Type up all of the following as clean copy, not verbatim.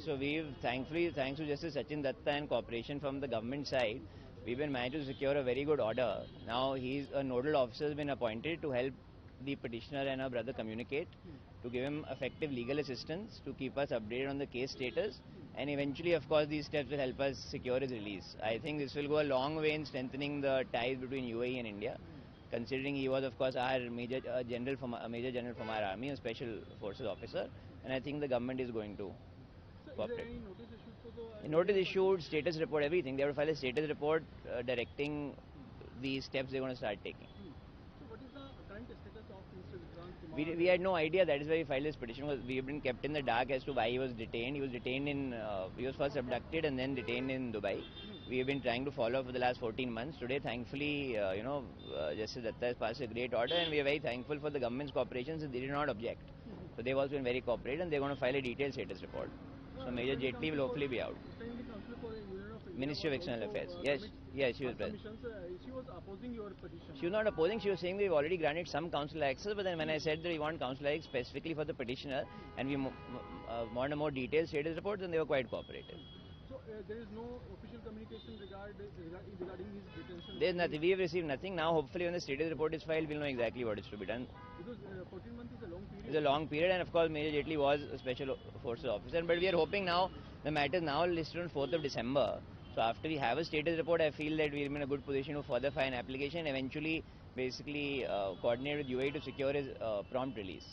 So we've thankfully, thanks to Justice Sachin Datta and cooperation from the government side, we've been managed to secure a very good order. Now he's a nodal officer has been appointed to help the petitioner and her brother communicate, to give him effective legal assistance, to keep us updated on the case status, and eventually, of course, these steps will help us secure his release. I think this will go a long way in strengthening the ties between UAE and India, considering he was, of course, our major general from our army, a special forces officer, and I think the government is going to cooperate. Is there any notice issued for the... Notice issued, status report, everything. They have to file a status report directing the steps they're going to start taking. So what is the current status of Mr. Vikrant Kumar? We had no idea. That is why we filed this petition. We have been kept in the dark as to why he was detained. He was detained in, he was first abducted and then detained in Dubai. We have been trying to follow for the last 14 months. Today, thankfully, Justice Datta has passed a great order, and we are very thankful for the government's cooperation, since they did not object. So they've also been very cooperative, and they're going to file a detailed status report. So Major Jaitley will hopefully be out. Ministry of External Affairs. Yes, she was present. She was opposing your petition. She was not opposing. She was saying we've already granted some consular access, but then when I said that we want consular access specifically for the petitioner, and we want a more detailed status report, then they were quite cooperative. So there is no official communication regarding his detention? There is nothing. We have received nothing. Now hopefully when the status report is filed, we'll know exactly what is to be done. Because 14 months is a long period. It's a long period, and of course Major Jaitley was a special forces officer, but we are hoping now, the matter is now listed on 4th of December. So after we have a status report, I feel that we're in a good position to further file an application and eventually basically coordinate with UAE to secure his prompt release.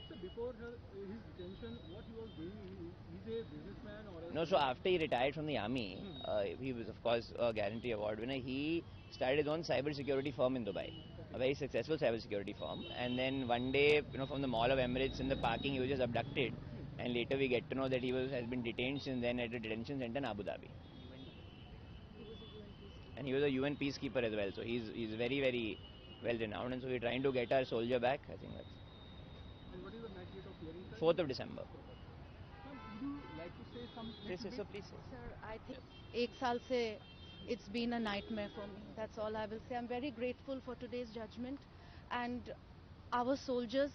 So before his detention, what he was doing, he's a businessman or a... No, so after he retired from the army, he was of course a guarantee award winner. He started his own cyber security firm in Dubai, a very successful cyber security firm. And then one day, from the Mall of Emirates in the parking, he was just abducted. And later we get to know that he has been detained since then at a detention center in Abu Dhabi. And he was a UN peacekeeper as well, so he's very, very well renowned, and so we're trying to get our soldier back. I think that's... And what is the next date of hearing? 4th of December. Ma'am, would you like to say something? Please say. Sir, I think 1 saal se it's been a nightmare for me. That's all I will say. I'm very grateful for today's judgment, and our soldiers,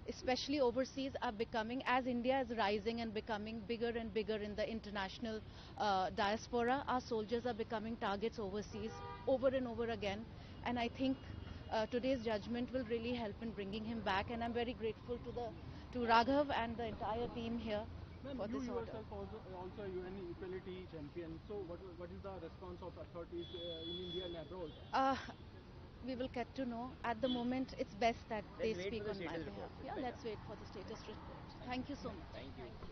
especially overseas, are becoming, as India is rising and becoming bigger and bigger in the international diaspora, our soldiers are becoming targets overseas over and over again. And I think today's judgment will really help in bringing him back. And I'm very grateful to Raghav and the entire team here for this order. Yourself also a UN equality champion. So what is the response of authorities in India and abroad? We will get to know. At the moment, it's best that they Let's speak wait for the on my status behalf. report. Yeah, let's wait for the status report. Thank you so much. Thank you.